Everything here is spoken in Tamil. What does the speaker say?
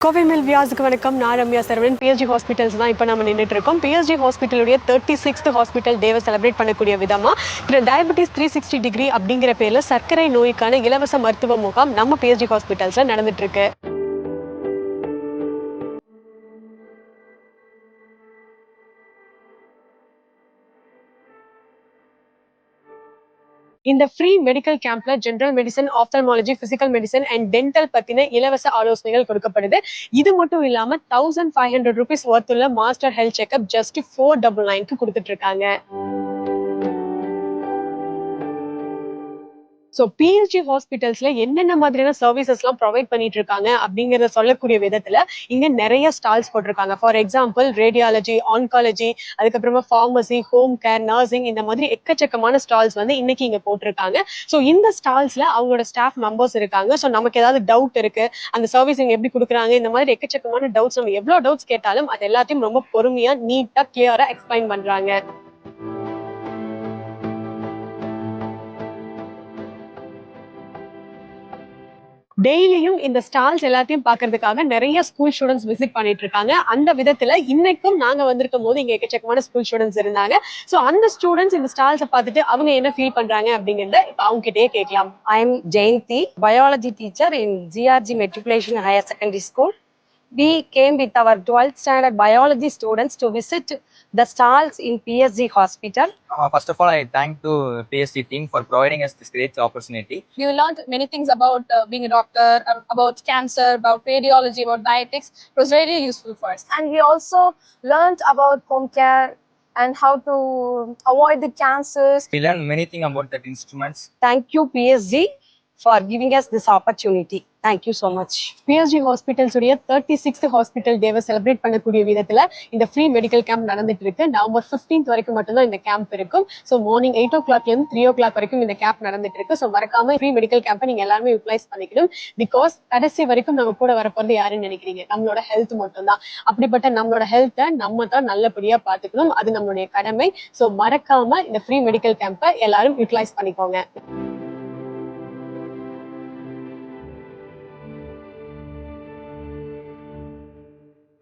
கோவை மில் வியாஸுக்கு வணக்கம். நான் ரம்யா சரவணன். பிஎஸ்ஜி ஹாஸ்பிட்டல்ஸ் தான் இப்போ நம்ம நின்றுட்டு இருக்கோம். பிஎஸ்ஜி ஹாஸ்பிட்டலுடைய 36th ஹாஸ்பிட்டல் டேவை செலிப்ரேட் பண்ணக்கூடிய விதமாக இப்போ டயபெட்டிஸ் 360 டிகிரி அப்படிங்கிற பேரில் சர்க்கரை நோய்க்கான இலவச மருத்துவ முகாம் நம்ம பிஎஸ்ஜி ஹாஸ்பிட்டல்ஸில் நடந்துட்டு இருக்கு. இந்த ஃப்ரீ மெடிக்கல் கேம்ப்ல general medicine, ophthalmology, physical medicine and dental பத்தின இலவச ஆலோசனைகள் கொடுக்கப்படுது. இது மட்டும் இல்லாம 1500 rupees ஒர்த்துள்ள மாஸ்டர் ஹெல்த் செக்அப் ஜஸ்ட் 499 கொடுத்துட்டு இருக்காங்க. ஸோ பிஎஸ்ஜி ஹாஸ்பிட்டல்ஸ்ல என்னென்ன மாதிரியான சர்வீசஸ்லாம் ப்ரொவைட் பண்ணிட்டு இருக்காங்க அப்படிங்கிறத சொல்லக்கூடிய விதத்துல இங்க நிறைய ஸ்டால்ஸ் போட்டிருக்காங்க. ஃபார் எக்ஸாம்பிள் ரேடியாலஜி, ஆன்காலஜி, அதுக்கப்புறமா ஃபார்மசி, ஹோம் கேர், நர்சிங், இந்த மாதிரி எக்கச்சக்கமான ஸ்டால்ஸ் வந்து இன்னைக்கு இங்க போட்டிருக்காங்க. ஸோ இந்த ஸ்டால்ஸ்ல அவங்களோட ஸ்டாஃப் மெம்பர்ஸ் இருக்காங்க. ஸோ நமக்கு ஏதாவது டவுட் இருக்கு, அந்த சர்வீஸ் இங்க எப்படி கொடுக்குறாங்க, இந்த மாதிரி எக்கச்சக்கமான டவுட்ஸ், நம்ம எவ்வளவு டவுட்ஸ் கேட்டாலும் அது எல்லாத்தையும் ரொம்ப பொறுமையா, நீட்டா, கிளியரா எக்ஸ்பிளைன் பண்றாங்க. டெய்லியும் இந்த ஸ்டால்ஸ் எல்லாத்தையும் பாக்குறதுக்காக நிறைய ஸ்கூல் ஸ்டூடெண்ட்ஸ் விசிட் பண்ணிட்டு இருக்காங்க. அந்த விதத்துல இன்னைக்கும் நாங்க வந்திருக்கும் போது இங்க எக்கச்சக்கமான ஸ்கூல் ஸ்டூடெண்ட்ஸ் இருந்தாங்க. சோ அந்த ஸ்டூடெண்ட்ஸ் இந்த ஸ்டால்ஸை பார்த்துட்டு அவங்க என்ன ஃபீல் பண்றாங்க அப்படிங்கறத இப்ப அவங்க கிட்டே கேட்கலாம். I am Jayanti, biology teacher in GRG Matriculation Higher Secondary School. We came with our 12th standard biology students to visit the stalls in PSG Hospital. First of all, I thank to PSG team for providing us this great opportunity. We learned many things about being a doctor, about cancer, about radiology, about dietetics. It was really useful for us. And we also learned about home care and how to avoid the cancers. We learned many things about that instruments. Thank you PSG for giving us this opportunity. Thank you so much. PSG hospitals உடைய 36th ஹாஸ்பிட்டல் டேவை செலிப்ரேட் பண்ணக்கூடிய விதத்துல இந்த ஃப்ரீ மெடிக்கல் கேம்ப் நடந்துட்டு இருக்கு. நவம்பர் 15th வரைக்கும் மட்டும்தான் இந்த கேம்ப் இருக்கும். ஸோ மார்னிங் 8 o'clock இருந்து 3 o'clock வரைக்கும் இந்த கேம்ப் நடந்துட்டு இருக்கு. ஸோ மறக்காம ஃப்ரீ மெடிக்கல் கேம்பை நீங்க எல்லாருமே யூட்டிலைஸ் பண்ணிக்கணும். பிகாஸ் கடைசி வரைக்கும் நம்ம கூட வரப்போறது யாருன்னு நினைக்கிறீங்க? நம்மளோட ஹெல்த் மட்டும் தான். அப்படிப்பட்ட நம்மளோட ஹெல்த்தை நம்ம தான் நல்லபடியா பாத்துக்கணும். அது நம்மளுடைய கடமை. ஸோ மறக்காம இந்த ஃப்ரீ மெடிக்கல் கேம்பை எல்லாரும் யூட்டிலைஸ் பண்ணிக்கோங்க.